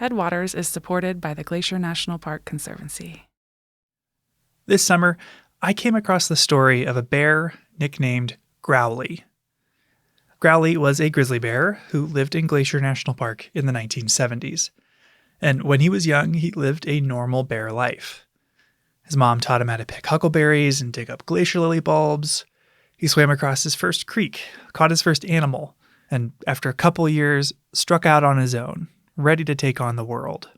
Headwaters is supported by the Glacier National Park Conservancy. This summer, I came across the story of a bear nicknamed Growly. Growly was a grizzly bear who lived in Glacier National Park in the 1970s. And when he was young, he lived a normal bear life. His mom taught him how to pick huckleberries and dig up glacier lily bulbs. He swam across his first creek, caught his first animal, and after a couple years, struck out on his own, ready to take on the world.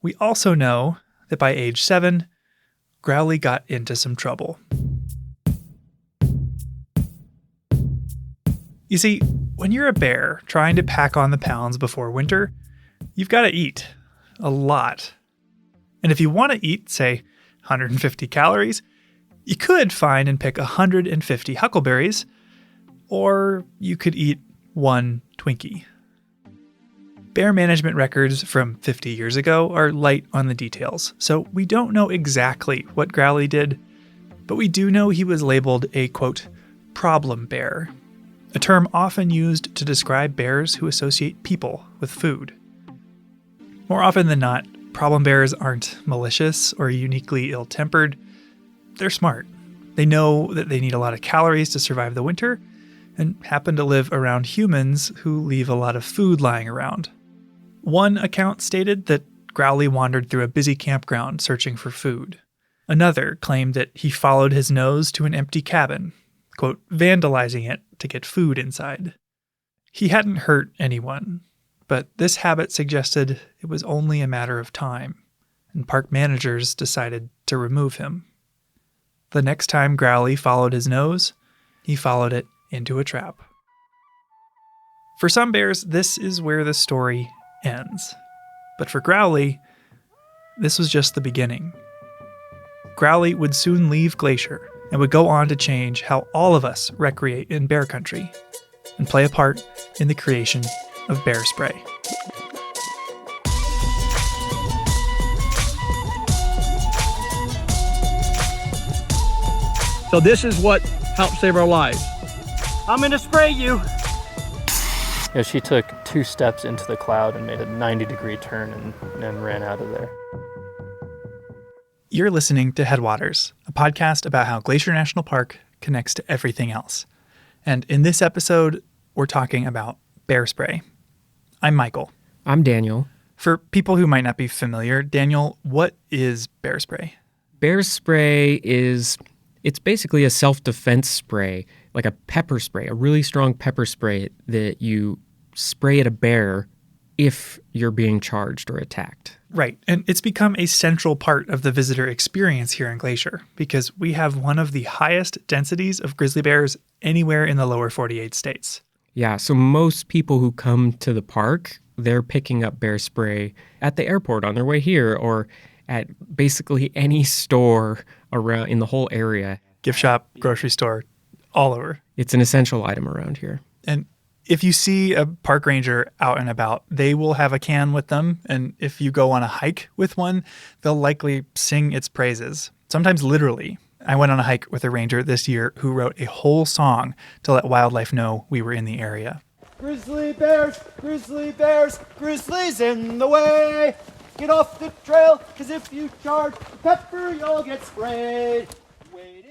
We also know that by age 7, Growly got into some trouble. You see, when you're a bear trying to pack on the pounds before winter, you've got to eat. A lot. And if you want to eat, say, 150 calories, you could find and pick 150 huckleberries, or you could eat one Twinkie. Bear management records from 50 years ago are light on the details, so we don't know exactly what Growly did, but we do know he was labeled a, quote, problem bear, a term often used to describe bears who associate people with food. More often than not, problem bears aren't malicious or uniquely ill-tempered. They're smart. They know that they need a lot of calories to survive the winter and happen to live around humans who leave a lot of food lying around. One account stated that Growly wandered through a busy campground searching for food. Another claimed that he followed his nose to an empty cabin, quote, vandalizing it to get food inside. He hadn't hurt anyone, but this habit suggested it was only a matter of time, and park managers decided to remove him. The next time Growly followed his nose, he followed it into a trap. For some bears, this is where the story ends. But for Growly, this was just the beginning. Growly would soon leave Glacier and would go on to change how all of us recreate in bear country and play a part in the creation of bear spray. So this is what helped save our lives. I'm gonna spray you. Yeah, she took 2 steps into the cloud and made a 90-degree turn and ran out of there. You're listening to Headwaters, a podcast about how Glacier National Park connects to everything else. And in this episode, we're talking about bear spray. I'm Michael. I'm Daniel. For people who might not be familiar, Daniel, what is bear spray? Bear spray it's basically a self-defense spray, like a pepper spray, a really strong pepper spray that you spray at a bear if you're being charged or attacked. Right, and it's become a central part of the visitor experience here in Glacier because we have one of the highest densities of grizzly bears anywhere in the lower 48 states. Yeah, so most people who come to the park, they're picking up bear spray at the airport on their way here or at basically any store around in the whole area. Gift shop, grocery store, all over. It's an essential item around here. And if you see a park ranger out and about, they will have a can with them. And if you go on a hike with one, they'll likely sing its praises, sometimes literally. I went on a hike with a ranger this year who wrote a whole song to let wildlife know we were in the area. Grizzly bears, grizzlies in the way. Get off the trail, because if you charge the pepper, you'll get sprayed.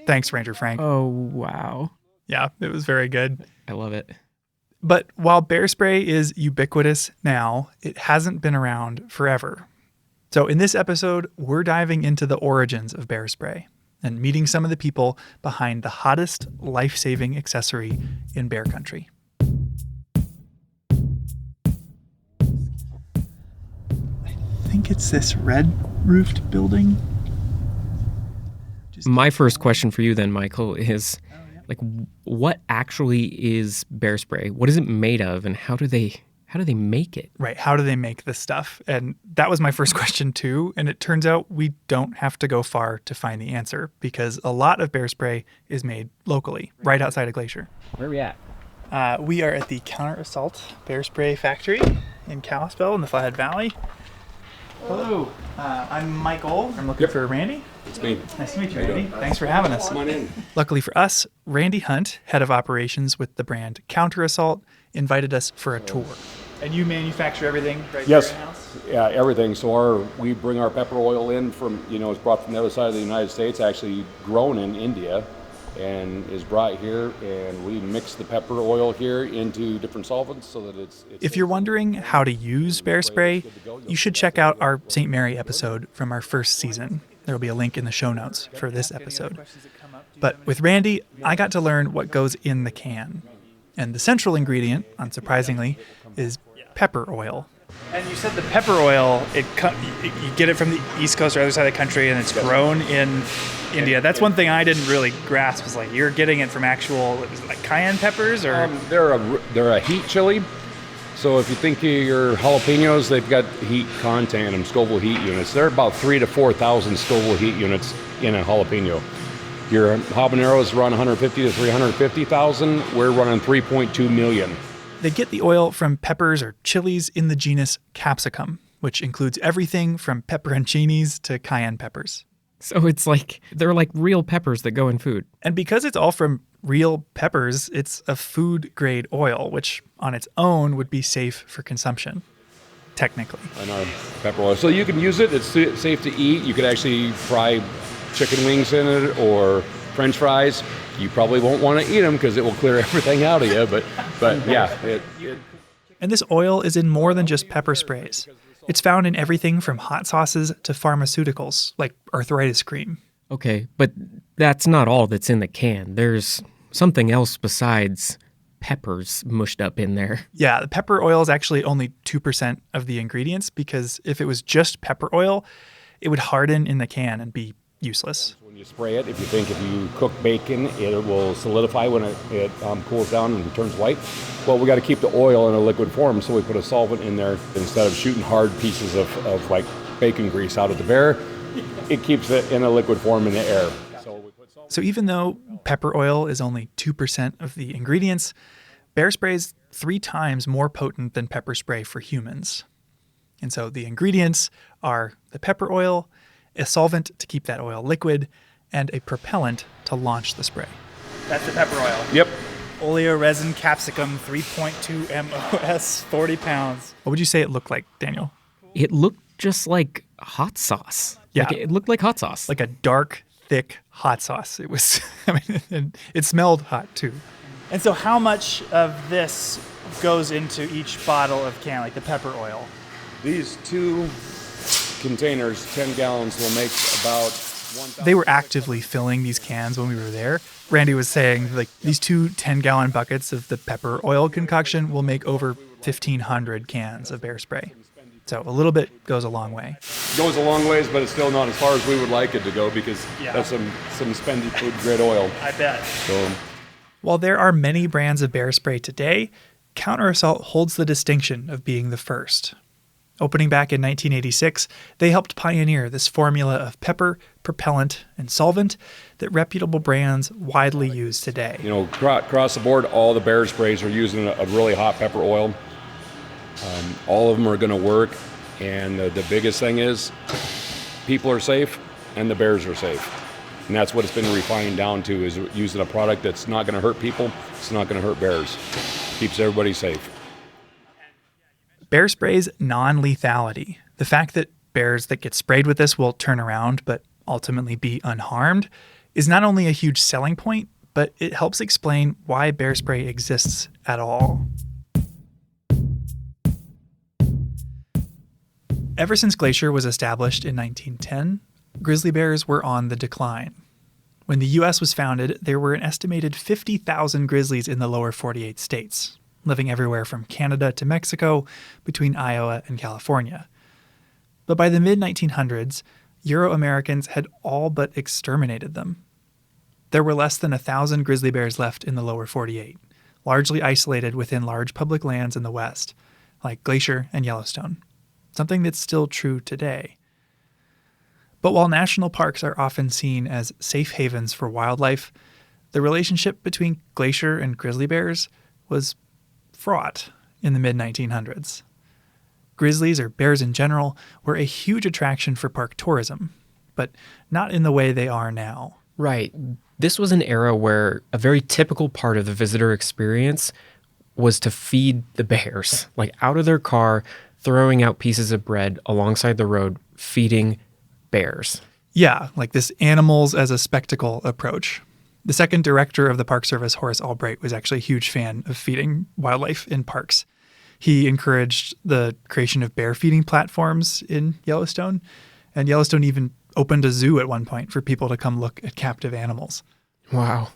Thanks, Ranger Frank. Oh, wow. Yeah, it was very good. I love it. But while bear spray is ubiquitous now, it hasn't been around forever. So in this episode, we're diving into the origins of bear spray and meeting some of the people behind the hottest life-saving accessory in bear country. I think it's this red-roofed building. My first question for you then, Michael, is what actually is bear spray? What is it made of, and how do they make it? Right, how do they make this stuff? And that was my first question too, and it turns out we don't have to go far to find the answer because a lot of bear spray is made locally, right outside of Glacier. Where are we at? We are at the Counter Assault Bear Spray Factory in Kalispell in the Flathead Valley. Hello, I'm Michael. I'm looking for Randy. It's me. Nice to meet you, Randy. Thanks for having us. Come on in. Luckily for us, Randy Hunt, head of operations with the brand Counter Assault, invited us for a tour. And you manufacture everything right Yes. here in-house? Yeah, everything. So we bring our pepper oil in from, it's brought from the other side of the United States, actually grown in India, and is brought here, and we mix the pepper oil here into different solvents so that it's If you're wondering how to use bear spray, you should check out our St. Mary episode from our first season. There will be a link in the show notes for this episode. But with Randy, I got to learn what goes in the can. And the central ingredient, unsurprisingly, is pepper oil. And you said the pepper oil, you get it from the East Coast or other side of the country, and it's grown in India. That's one thing I didn't really grasp, was like you're getting it from actual, is it like cayenne peppers? Or they're a heat chili. So if you think of your jalapenos, they've got heat content in them, Scoville heat units. They're about 3,000 to 4,000 Scoville heat units in a jalapeno. Your habaneros run 150 to 350,000. We're running 3.2 million. They get the oil from peppers or chilies in the genus capsicum, which includes everything from pepperoncinis to cayenne peppers. So it's like they're like real peppers that go in food. And because it's all from real peppers, it's a food-grade oil, which on its own would be safe for consumption, technically. And our pepper oil. So you can use it. It's safe to eat. You could actually fry chicken wings in it or French fries. You probably won't want to eat them because it will clear everything out of you. But yeah. And this oil is in more than just pepper sprays. It's found in everything from hot sauces to pharmaceuticals, like arthritis cream. Okay, but that's not all that's in the can. There's something else besides peppers mushed up in there. Yeah, the pepper oil is actually only 2% of the ingredients, because if it was just pepper oil, it would harden in the can and be useless. When you spray it, if you cook bacon, it will solidify when it cools down and turns white. Well, we got to keep the oil in a liquid form, so we put a solvent in there instead of shooting hard pieces of like bacon grease out of the bear. It keeps it in a liquid form in the air. So even though pepper oil is only 2% of the ingredients, bear spray is 3 times more potent than pepper spray for humans. And so the ingredients are the pepper oil, a solvent to keep that oil liquid, and a propellant to launch the spray. That's the pepper oil. Yep. Oleoresin capsicum, 3.2 MOS, 40 pounds. What would you say it looked like, Daniel? It looked just like hot sauce. Yeah. Like it looked like hot sauce. Like a dark, thick hot sauce. It was, and it smelled hot too. And so how much of this goes into each bottle of can, like the pepper oil? These 2 containers, 10 gallons, will make about 1,000. They were actively filling these cans when we were there. Randy was saying like these 2 10-gallon buckets of the pepper oil concoction will make over 1,500 cans of bear spray. So a little bit goes a long way. Goes a long ways, but it's still not as far as we would like it to go, because that's some spendy food grade oil. I bet. So, while there are many brands of bear spray today, Counter Assault holds the distinction of being the first. Opening back in 1986, they helped pioneer this formula of pepper, propellant, and solvent that reputable brands widely use today. Across the board, all the bear sprays are using a really hot pepper oil. All of them are going to work, and the biggest thing is people are safe and the bears are safe. And that's what it's been refined down to, is using a product that's not going to hurt people, it's not going to hurt bears. Keeps everybody safe. Bear spray's non-lethality, the fact that bears that get sprayed with this will turn around but ultimately be unharmed, is not only a huge selling point, but it helps explain why bear spray exists at all. Ever since Glacier was established in 1910, grizzly bears were on the decline. When the U.S. was founded, there were an estimated 50,000 grizzlies in the lower 48 states, living everywhere from Canada to Mexico, between Iowa and California. But by the mid-1900s, Euro-Americans had all but exterminated them. There were less than 1,000 grizzly bears left in the lower 48, largely isolated within large public lands in the West, like Glacier and Yellowstone. Something that's still true today. But while national parks are often seen as safe havens for wildlife, the relationship between Glacier and grizzly bears was fraught in the mid-1900s. Grizzlies, or bears in general, were a huge attraction for park tourism, but not in the way they are now. Right. This was an era where a very typical part of the visitor experience was to feed the bears, like out of their car, throwing out pieces of bread alongside the road, feeding bears. Yeah, like this animals as a spectacle approach. The second director of the Park Service, Horace Albright, was actually a huge fan of feeding wildlife in parks. He encouraged the creation of bear feeding platforms in Yellowstone, and Yellowstone even opened a zoo at one point for people to come look at captive animals. Wow.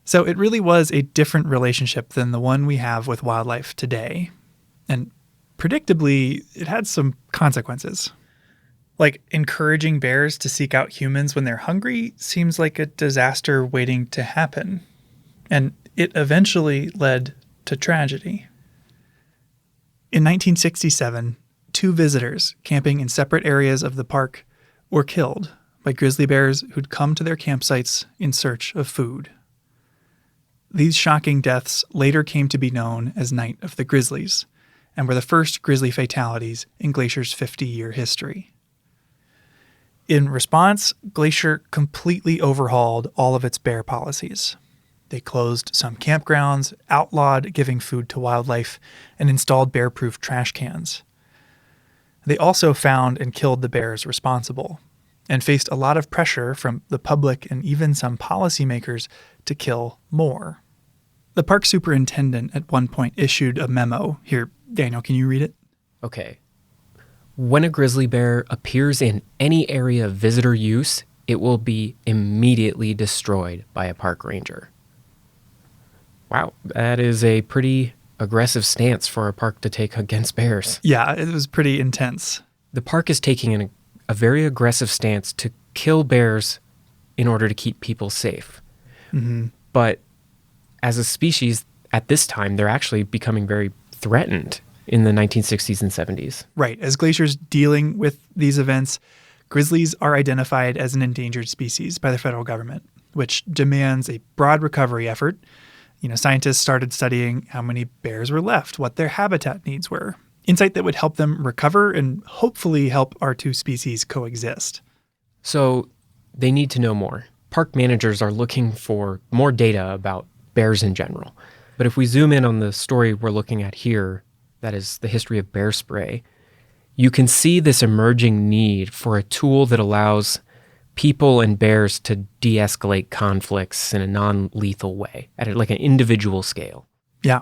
So it really was a different relationship than the one we have with wildlife today. And predictably, it had some consequences. Like encouraging bears to seek out humans when they're hungry seems like a disaster waiting to happen. And it eventually led to tragedy. In 1967, 2 visitors camping in separate areas of the park were killed by grizzly bears who'd come to their campsites in search of food. These shocking deaths later came to be known as Night of the Grizzlies, and were the first grizzly fatalities in Glacier's 50-year history. In response, Glacier completely overhauled all of its bear policies. They closed some campgrounds, outlawed giving food to wildlife, and installed bear-proof trash cans. They also found and killed the bears responsible, and faced a lot of pressure from the public and even some policymakers to kill more. The park superintendent at one point issued a memo. Here, Daniel, can you read it? Okay. When a grizzly bear appears in any area of visitor use, it will be immediately destroyed by a park ranger. Wow, that is a pretty aggressive stance for a park to take against bears. Yeah, it was pretty intense. The park is taking a very aggressive stance to kill bears in order to keep people safe. Mm-hmm. But as a species, at this time, they're actually becoming very threatened in the 1960s and 70s. Right. As Glacier's dealing with these events, grizzlies are identified as an endangered species by the federal government, which demands a broad recovery effort. Scientists started studying how many bears were left, what their habitat needs were, insight that would help them recover and hopefully help our 2 species coexist. So they need to know more. Park managers are looking for more data about bears in general. But if we zoom in on the story we're looking at here, that is the history of bear spray, you can see this emerging need for a tool that allows people and bears to de-escalate conflicts in a non-lethal way at an individual scale. Yeah.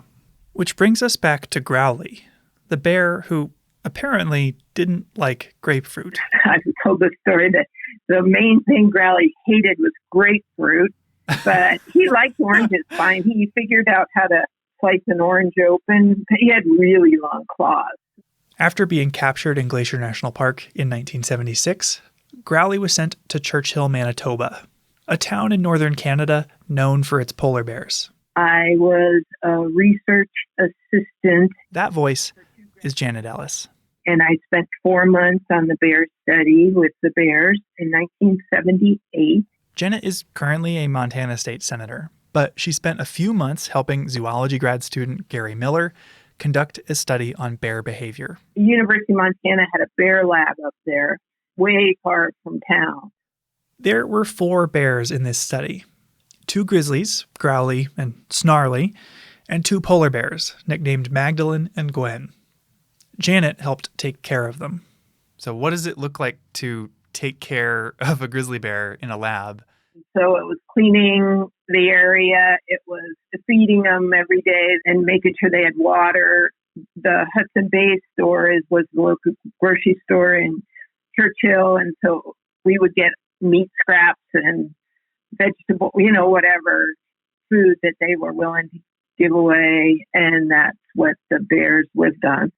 Which brings us back to Growly, the bear who apparently didn't like grapefruit. I've told the story that the main thing Growly hated was grapefruit, but he liked oranges fine. He figured out how to slice an orange open. He had really long claws. After being captured in Glacier National Park in 1976, Growly was sent to Churchill, Manitoba, a town in northern Canada known for its polar bears. I was a research assistant. That voice is Janet Ellis. And I spent 4 months on the bear study with the bears in 1978. Janet is currently a Montana state senator, but she spent a few months helping zoology grad student Gary Miller conduct a study on bear behavior. The University of Montana had a bear lab up there, way far from town. There were 4 bears in this study. 2 grizzlies, Growly and Snarly, and 2 polar bears, nicknamed Magdalene and Gwen. Janet helped take care of them. So what does it look like to take care of a grizzly bear in a lab? So it was cleaning the area. It was feeding them every day and making sure they had water. The Hudson Bay store was the local grocery store in Churchill. And so we would get meat scraps and vegetable, whatever food that they were willing to give away. And that's what the bears lived on.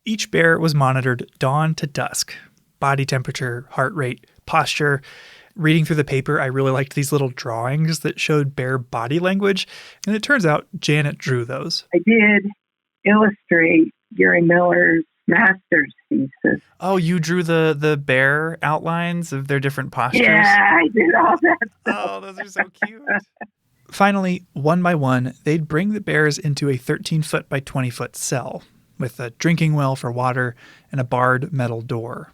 Each bear was monitored dawn to dusk. Body temperature, heart rate, posture. Reading through the paper, I really liked these little drawings that showed bear body language. And it turns out Janet drew those. I did illustrate Gary Miller's master's thesis. Oh, you drew the bear outlines of their different postures? Yeah, I did all that stuff. Oh, those are so cute. Finally, one by one, they'd bring the bears into a 13-foot by 20-foot cell with a drinking well for water and a barred metal door.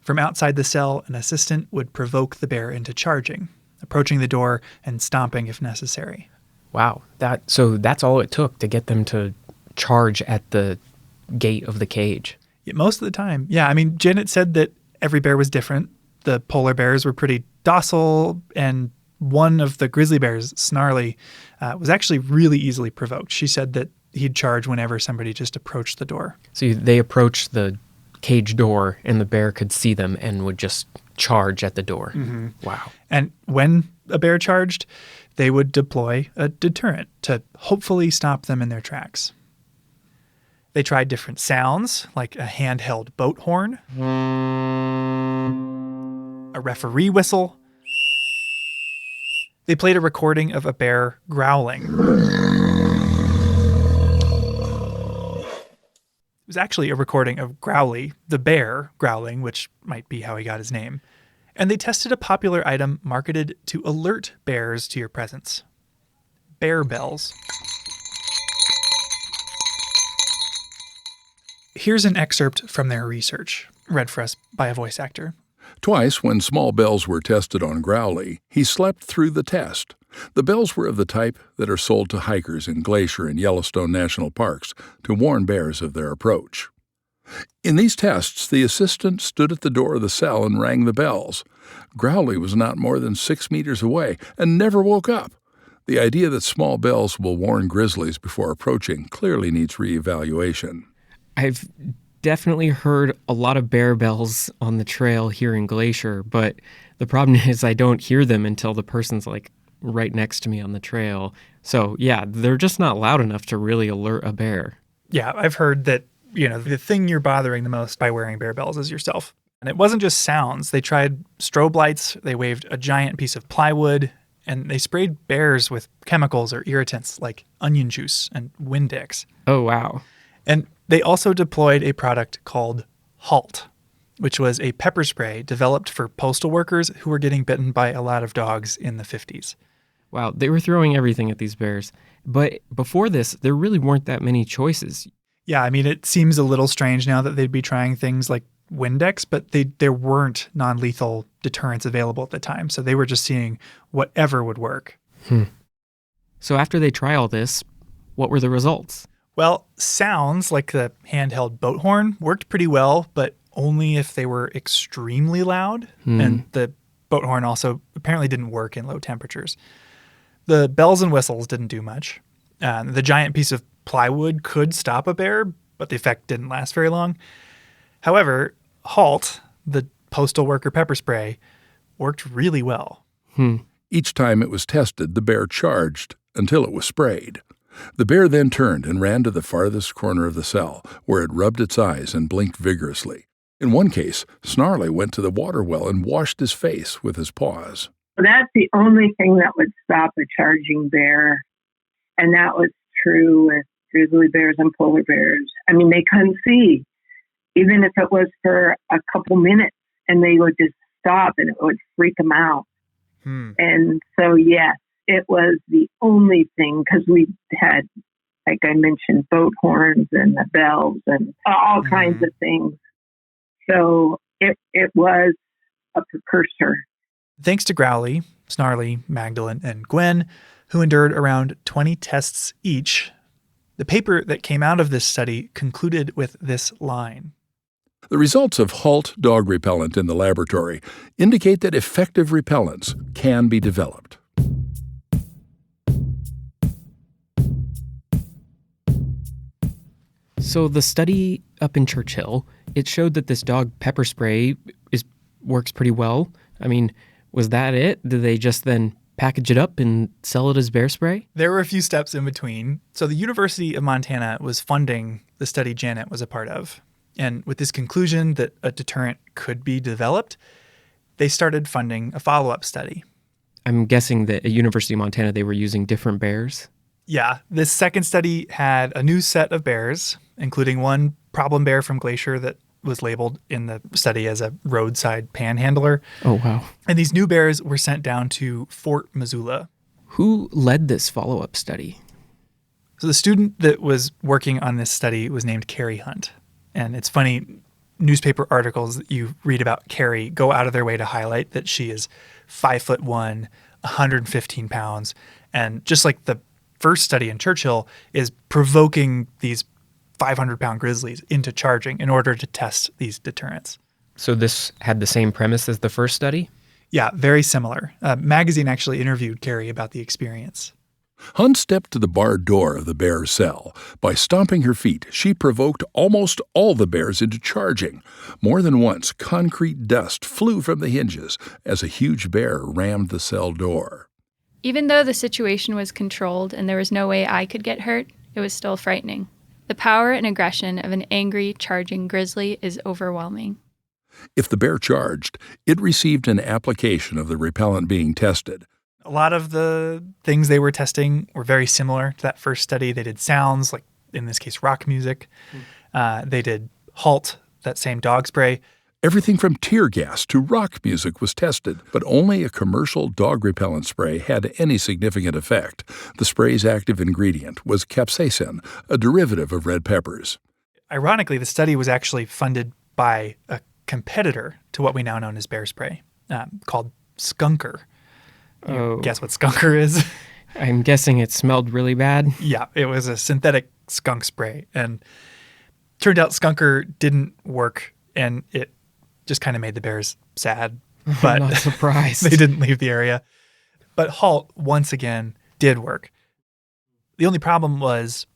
From outside the cell, an assistant would provoke the bear into charging, approaching the door and stomping if necessary. Wow. So that's all it took to get them to charge at the gate of the cage. Yeah, most of the time. Yeah, I mean, Janet said that every bear was different. The polar bears were pretty docile, and one of the grizzly bears, Snarly, was actually really easily provoked. She said that he'd charge whenever somebody just approached the door. So they approached the cage door, and the bear could see them and would just charge at the door. Mm-hmm. Wow. And when a bear charged, they would deploy a deterrent to hopefully stop them in their tracks. They tried different sounds, like a handheld boat horn, a referee whistle. They played a recording of a bear growling. It was actually a recording of Growly, the bear, growling, which might be how he got his name. And they tested a popular item marketed to alert bears to your presence. Bear bells. Here's an excerpt from their research, read for us by a voice actor. Twice, when small bells were tested on Growly, he slept through the test. The bells were of the type that are sold to hikers in Glacier and Yellowstone National Parks to warn bears of their approach. In these tests, the assistant stood at the door of the cell and rang the bells. Growly was not more than 6 meters away and never woke up. The idea that small bells will warn grizzlies before approaching clearly needs reevaluation. I've definitely heard a lot of bear bells on the trail here in Glacier, but the problem is I don't hear them until the person's like right next to me on the trail. So yeah, they're just not loud enough to really alert a bear. Yeah, I've heard that, the thing you're bothering the most by wearing bear bells is yourself. And it wasn't just sounds. They tried strobe lights, they waved a giant piece of plywood, and they sprayed bears with chemicals or irritants like onion juice and Windex. Oh, wow. And they also deployed a product called Halt, which was a pepper spray developed for postal workers who were getting bitten by a lot of dogs in the 50s. Wow, they were throwing everything at these bears. But before this, there really weren't that many choices. Yeah, I mean, it seems a little strange now that they'd be trying things like Windex, but there weren't non-lethal deterrents available at the time. So they were just seeing whatever would work. So after they try all this, what were the results? Well, sounds like the handheld boat horn worked pretty well, but only if they were extremely loud. And the boat horn also apparently didn't work in low temperatures. The bells and whistles didn't do much. The giant piece of plywood could stop a bear, but the effect didn't last very long. However, Halt, the postal worker pepper spray, worked really well. Each time it was tested, the bear charged until it was sprayed. The bear then turned and ran to the farthest corner of the cell, where it rubbed its eyes and blinked vigorously. In one case, Snarly went to the water well and washed his face with his paws. That's the only thing that would stop a charging bear. And that was true with grizzly bears and polar bears. I mean, they couldn't see, even if it was for a couple minutes, and they would just stop and it would freak them out. And so, yes, it was the only thing, because we had, like I mentioned, boat horns and the bells and all kinds of things. So it was a precursor. Thanks to Growly, Snarly, Magdalene, and Gwen, who endured around 20 tests each, the paper that came out of this study concluded with this line. The results of Halt dog repellent in the laboratory indicate that effective repellents can be developed. So the study up in Churchill, it showed that this dog pepper spray works pretty well. I mean, was that it? Did they just then package it up and sell it as bear spray? There were a few steps in between. So the University of Montana was funding the study Janet was a part of. And with this conclusion that a deterrent could be developed, they started funding a follow-up study. I'm guessing that at University of Montana they were using different bears. Yeah, this second study had a new set of bears, including one problem bear from Glacier that was labeled in the study as a roadside panhandler. Oh, wow. And these new bears were sent down to Fort Missoula. Who led this follow-up study? So the student that was working on this study was named Carrie Hunt. And it's funny, newspaper articles that you read about Carrie go out of their way to highlight that she is 5'1", 115 pounds. And just like the first study in Churchill is provoking these 500-pound grizzlies into charging in order to test these deterrents. So this had the same premise as the first study? Yeah, very similar. A magazine actually interviewed Carrie about the experience. Hunt stepped to the barred door of the bear's cell. By stomping her feet, she provoked almost all the bears into charging. More than once, concrete dust flew from the hinges as a huge bear rammed the cell door. Even though the situation was controlled and there was no way I could get hurt, it was still frightening. The power and aggression of an angry, charging grizzly is overwhelming. If the bear charged, it received an application of the repellent being tested. A lot of the things they were testing were very similar to that first study. They did sounds, like in this case, rock music. They did halt, that same dog spray. Everything from tear gas to rock music was tested, but only a commercial dog repellent spray had any significant effect. The spray's active ingredient was capsaicin, a derivative of red peppers. Ironically, the study was actually funded by a competitor to what we now know as bear spray, called Skunker. Guess what Skunker is? I'm guessing it smelled really bad. Yeah, it was a synthetic skunk spray. And turned out Skunker didn't work, and it just kind of made the bears sad. But I'm not surprised. They didn't leave the area. But Halt, once again, did work. The only problem was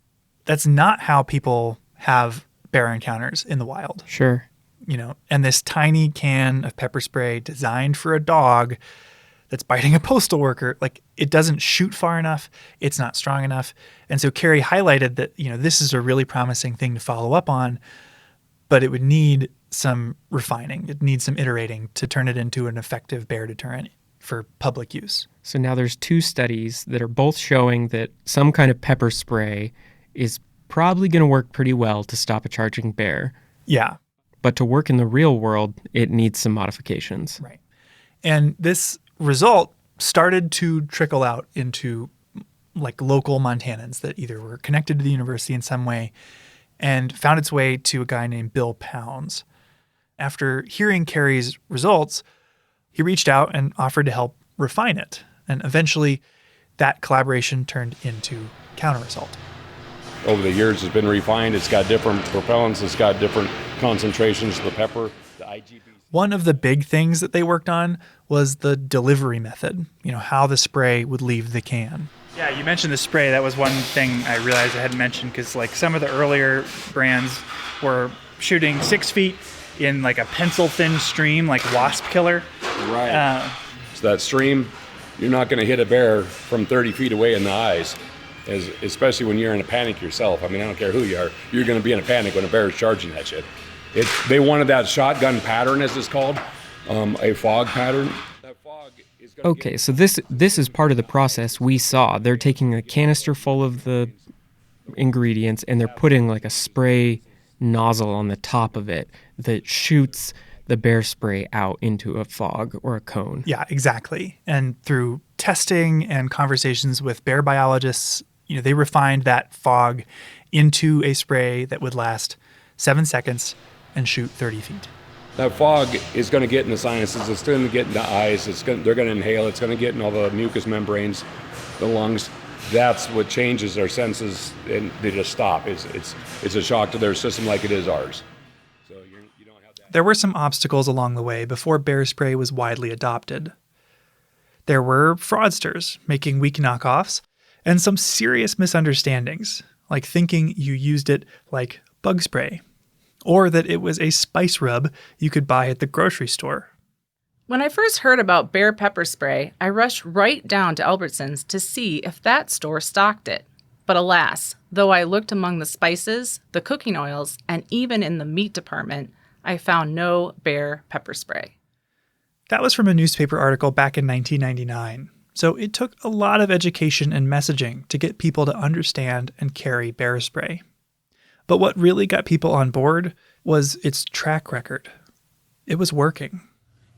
that's not how people have bear encounters in the wild. Sure. And this tiny can of pepper spray designed for a dog that's biting a postal worker, like, it doesn't shoot far enough. It's not strong enough. And so Carrie highlighted that, this is a really promising thing to follow up on, but it would need some refining. It needs some iterating to turn it into an effective bear deterrent for public use. So now there's 2 studies that are both showing that some kind of pepper spray is probably going to work pretty well to stop a charging bear. Yeah. But to work in the real world, it needs some modifications. Right. And this result started to trickle out into like local Montanans that either were connected to the university in some way and found its way to a guy named Bill Pounds. After hearing Carrie's results, he reached out and offered to help refine it. And eventually that collaboration turned into Counter-Assault. Over the years, it's been refined. It's got different propellants. It's got different concentrations of the pepper. The IGB. One of the big things that they worked on was the delivery method, how the spray would leave the can. Yeah, you mentioned the spray. That was one thing I realized I hadn't mentioned because some of the earlier brands were shooting 6 feet in like a pencil-thin stream, like wasp killer. Right. So that stream, you're not going to hit a bear from 30 feet away in the eyes, especially when you're in a panic yourself. I don't care who you are. You're going to be in a panic when a bear is charging that shit. They wanted that shotgun pattern, as it's called, a fog pattern. That fog is going Okay, so this is part of the process we saw. They're taking a canister full of the ingredients and they're putting like a spray nozzle on the top of it that shoots the bear spray out into a fog or a cone. Yeah, exactly. And through testing and conversations with bear biologists, they refined that fog into a spray that would last 7 seconds and shoot 30 feet. That fog is going to get in the sinuses. It's going to get in the eyes. They're going to inhale. It's going to get in all the mucous membranes, the lungs. That's what changes their senses, and they just stop. It's a shock to their system like it is ours. So you don't have that. There were some obstacles along the way before bear spray was widely adopted. There were fraudsters making weak knockoffs and some serious misunderstandings, like thinking you used it like bug spray, or that it was a spice rub you could buy at the grocery store. When I first heard about bear pepper spray, I rushed right down to Albertsons to see if that store stocked it. But alas, though I looked among the spices, the cooking oils, and even in the meat department, I found no bear pepper spray. That was from a newspaper article back in 1999. So it took a lot of education and messaging to get people to understand and carry bear spray. But what really got people on board was its track record. It was working.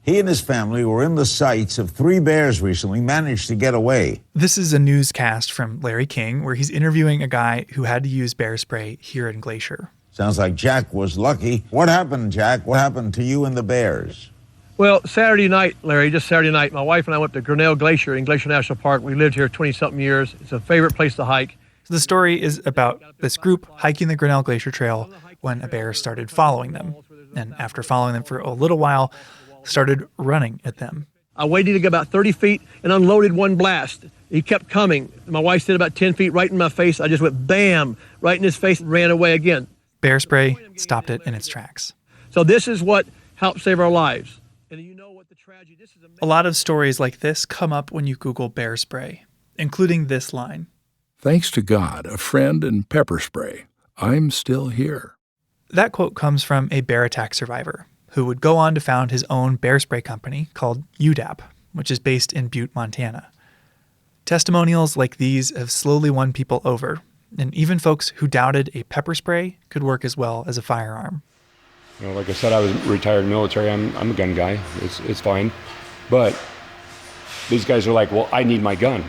He and his family were in the sights of 3 bears recently, managed to get away. This is a newscast from Larry King where he's interviewing a guy who had to use bear spray here in Glacier. Sounds like Jack was lucky. What happened, Jack? What happened to you and the bears? Well, Saturday night, Larry, just Saturday night, my wife and I went to Grinnell Glacier in Glacier National Park. We lived here 20-something years. It's a favorite place to hike. The story is about this group hiking the Grinnell Glacier Trail when a bear started following them. And after following them for a little while, started running at them. I waited to go about 30 feet and unloaded one blast. He kept coming. My wife stood about 10 feet right in my face. I just went bam, right in his face, and ran away again. Bear spray stopped it in its tracks. So this is what helped save our lives. And you know what the tragedy, this is A lot of stories like this come up when you Google bear spray, including this line. Thanks to God, a friend, and pepper spray, I'm still here. That quote comes from a bear attack survivor who would go on to found his own bear spray company called UDAP, which is based in Butte, Montana. Testimonials like these have slowly won people over, and even folks who doubted a pepper spray could work as well as a firearm. You know, like I said, I was retired military. I'm a gun guy. It's fine. But these guys are like, well, I need my gun.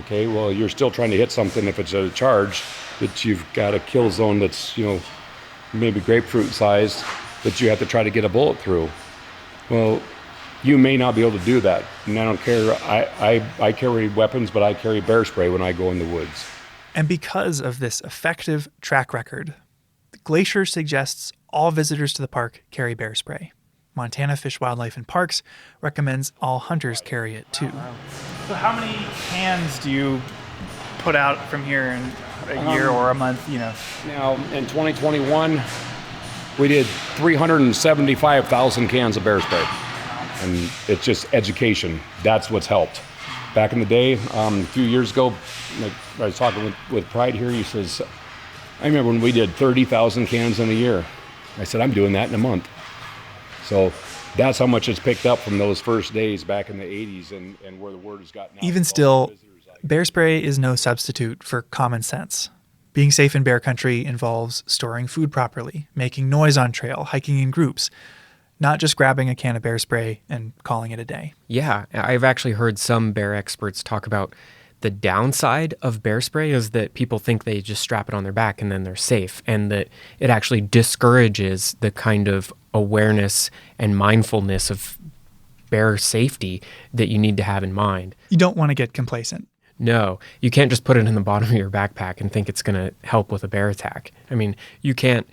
Okay, well, you're still trying to hit something if it's a charge that you've got a kill zone that's, maybe grapefruit sized that you have to try to get a bullet through. Well, you may not be able to do that. And I don't care. I carry weapons, but I carry bear spray when I go in the woods. And because of this effective track record, Glacier suggests all visitors to the park carry bear spray. Montana Fish, Wildlife, and Parks recommends all hunters carry it too. So how many cans do you put out from here in a year or a month, Now, in 2021, we did 375,000 cans of bear spray. And it's just education. That's what's helped. Back in the day, a few years ago, like I was talking with Pride here, he says, I remember when we did 30,000 cans in a year. I said, I'm doing that in a month. So that's how much it's picked up from those first days back in the 80s and where the word has gotten out. Even still, bear spray is no substitute for common sense. Being safe in bear country involves storing food properly, making noise on trail, hiking in groups, not just grabbing a can of bear spray and calling it a day. Yeah, I've actually heard some bear experts talk about the downside of bear spray is that people think they just strap it on their back and then they're safe, and that it actually discourages the kind of awareness and mindfulness of bear safety that you need to have in mind. You don't want to get complacent. No, you can't just put it in the bottom of your backpack and think it's going to help with a bear attack. I mean, you can't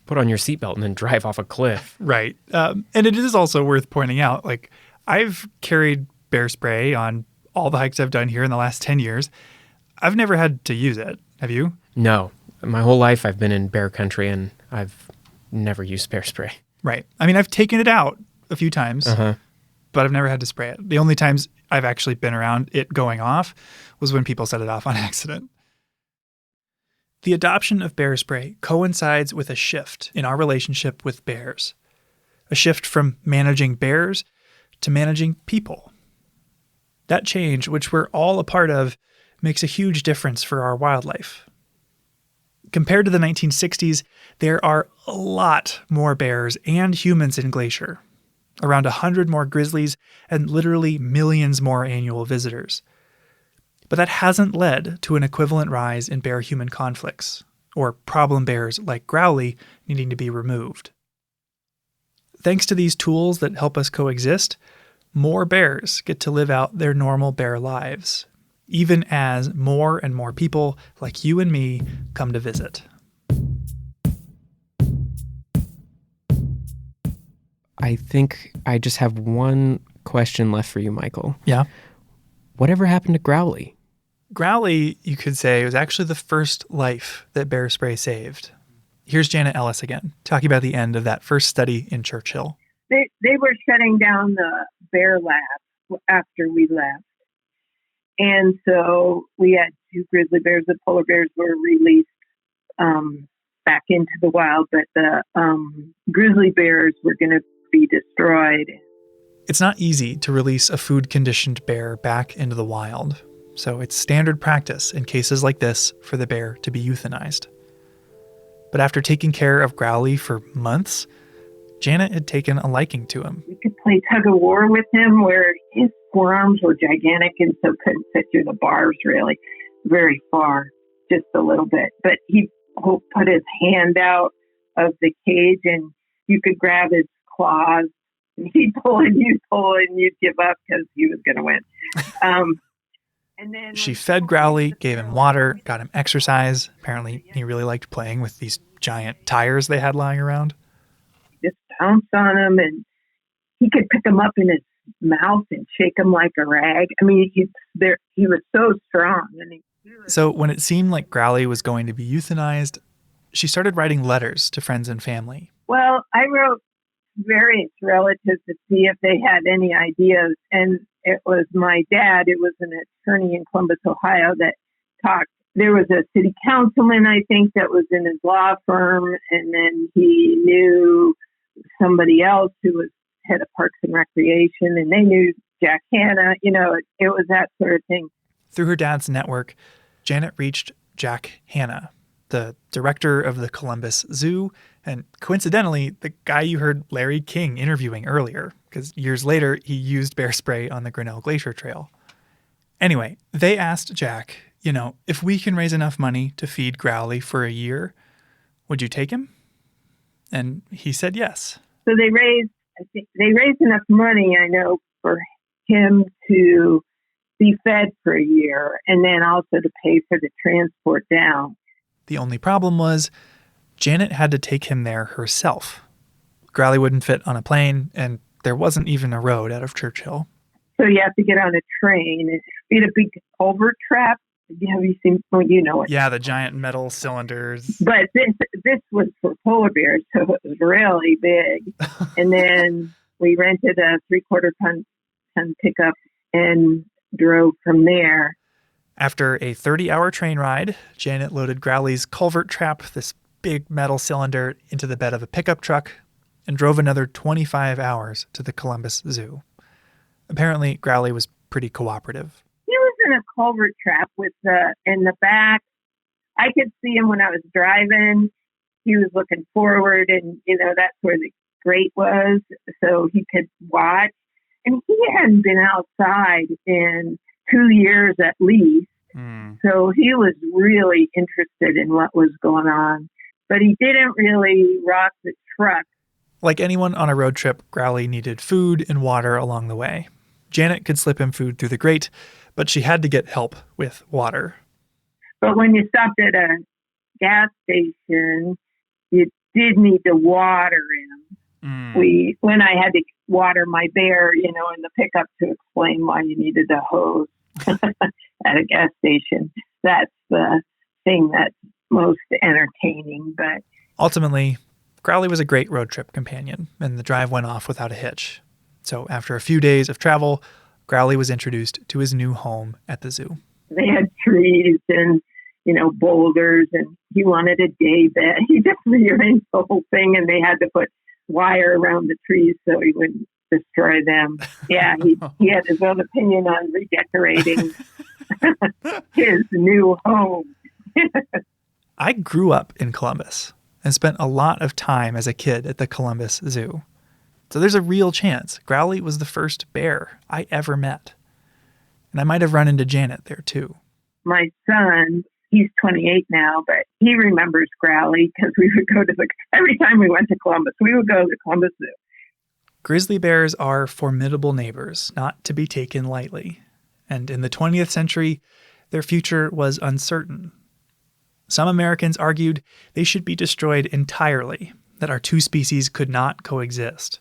put on your seatbelt and then drive off a cliff. Right. And it is also worth pointing out, like, I've carried bear spray on all the hikes I've done here in the last 10 years. I've never had to use it. Have you? No. My whole life I've been in bear country and I've never used bear spray. Right. I mean, I've taken it out a few times, but I've never had to spray it. The only times I've actually been around it going off was when people set it off on accident. The adoption of bear spray coincides with a shift in our relationship with bears. A shift from managing bears to managing people. That change, which we're all a part of, makes a huge difference for our wildlife. Compared to the 1960s, there are a lot more bears and humans in Glacier. Around 100 more grizzlies and literally millions more annual visitors. But that hasn't led to an equivalent rise in bear-human conflicts, or problem bears like Growly needing to be removed. Thanks to these tools that help us coexist, more bears get to live out their normal bear lives, even as more and more people like you and me come to visit. I think I just have one question left for you, Michael. Yeah? Whatever happened to Growly? Growly, you could say, was actually the first life that bear spray saved. Here's Janet Ellis again, talking about the end of that first study in Churchill. They were shutting down the bear lab after we left. And so we had 2 grizzly bears. The polar bears were released back into the wild, but the grizzly bears were going to be destroyed. It's not easy to release a food-conditioned bear back into the wild, so it's standard practice in cases like this for the bear to be euthanized. But after taking care of Growly for months, Janet had taken a liking to him. We could play tug-of-war with him where his forearms were gigantic and so couldn't fit through the bars really very far, just a little bit. But he put his hand out of the cage and you could grab his claws. And he'd pull and you'd pull and you'd give up because he was going to win. She fed Growly, gave him water, got him exercise. Apparently, he really liked playing with these giant tires they had lying around. Just pounce on him, and he could pick him up in his mouth and shake him like a rag. I mean, he was so strong. So when it seemed like Growly was going to be euthanized, she started writing letters to friends and family. Well, I wrote various relatives to see if they had any ideas. And it was my dad, it was an attorney in Columbus, Ohio, that talked. There was a city councilman, I think, that was in his law firm. And then he knew somebody else who was head of Parks and Recreation. And they knew Jack Hanna. You know, it was that sort of thing. Through her dad's network, Janet reached Jack Hanna, the director of the Columbus Zoo, and coincidentally, the guy you heard Larry King interviewing earlier, because years later, he used bear spray on the Grinnell Glacier Trail. Anyway, they asked Jack, if we can raise enough money to feed Growly for a year, would you take him? And he said yes. So they raised enough money, I know, for him to be fed for a year, and then also to pay for the transport down. The only problem was Janet had to take him there herself. Growly wouldn't fit on a plane, and there wasn't even a road out of Churchill. So you have to get on a train. We had a big culvert trap. Have you seen? Well, you know it. Yeah, the giant metal cylinders. But this was for polar bears, so it was really big. And then we rented a 3/4 ton pickup and drove from there. After a 30-hour train ride, Janet loaded Growly's culvert trap, this big metal cylinder, into the bed of a pickup truck and drove another 25 hours to the Columbus Zoo. Apparently, Growly was pretty cooperative. He was in a culvert trap in the back. I could see him when I was driving. He was looking forward, and, that's where the grate was, so he could watch. And he hadn't been outside in 2 years at least. So he was really interested in what was going on. But he didn't really rock the truck. Like anyone on a road trip, Growly needed food and water along the way. Janet could slip him food through the grate, but she had to get help with water. But when you stopped at a gas station, you did need to water him. When I had to water my bear, in the pickup to explain why you needed a hose at a gas station. That's the thing that's most entertaining. But ultimately, Growly was a great road trip companion, and the drive went off without a hitch. So after a few days of travel, Growly was introduced to his new home at the zoo. They had trees and, boulders, and he wanted a day bed. He just rearranged the whole thing, and they had to put wire around the trees so he wouldn't destroy them. Yeah, he had his own opinion on redecorating his new home. I grew up in Columbus and spent a lot of time as a kid at the Columbus Zoo. So there's a real chance Growly was the first bear I ever met. And I might have run into Janet there too. My son, he's 28 now, but he remembers Growly because we would go to every time we went to Columbus, we would go to the Columbus Zoo. Grizzly bears are formidable neighbors, not to be taken lightly. And in the 20th century, their future was uncertain. Some Americans argued they should be destroyed entirely, that our two species could not coexist.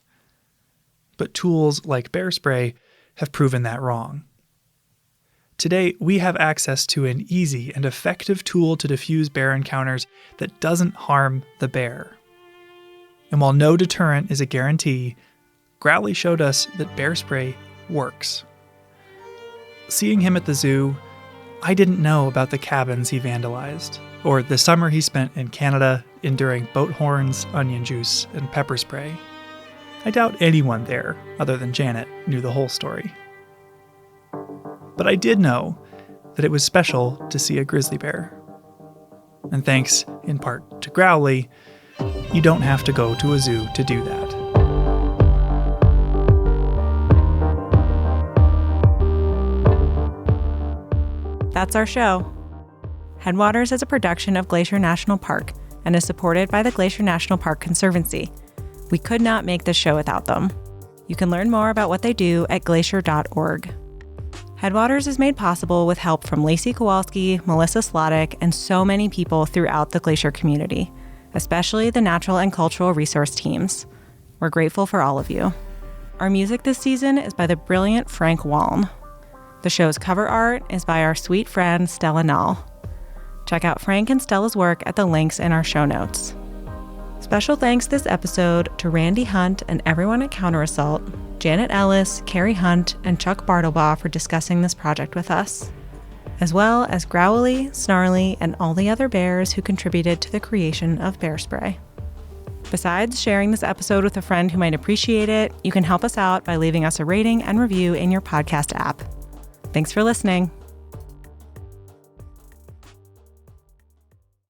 But tools like bear spray have proven that wrong. Today, we have access to an easy and effective tool to diffuse bear encounters that doesn't harm the bear. And while no deterrent is a guarantee, Growly showed us that bear spray works. Seeing him at the zoo, I didn't know about the cabins he vandalized, or the summer he spent in Canada enduring boat horns, onion juice, and pepper spray. I doubt anyone there, other than Janet, knew the whole story. But I did know that it was special to see a grizzly bear. And thanks, in part, to Growly, you don't have to go to a zoo to do that. That's our show. Headwaters is a production of Glacier National Park and is supported by the Glacier National Park Conservancy. We could not make this show without them. You can learn more about what they do at glacier.org. Headwaters is made possible with help from Lacy, Kowalski, Melissa Slottick, and so many people throughout the Glacier community, especially the natural and cultural resource teams. We're grateful for all of you. Our music this season is by the brilliant Frank Waln. The show's cover art is by our sweet friend Stella Nall. Check out Frank and Stella's work at the links in our show notes. Special thanks this episode to Randy Hunt and everyone at Counterassault, Janet Ellis, Carrie Hunt, and Chuck Bartlebaugh for discussing this project with us, as well as Growly, Snarly, and all the other bears who contributed to the creation of Bear Spray. Besides sharing this episode with a friend who might appreciate it, you can help us out by leaving us a rating and review in your podcast app. Thanks for listening.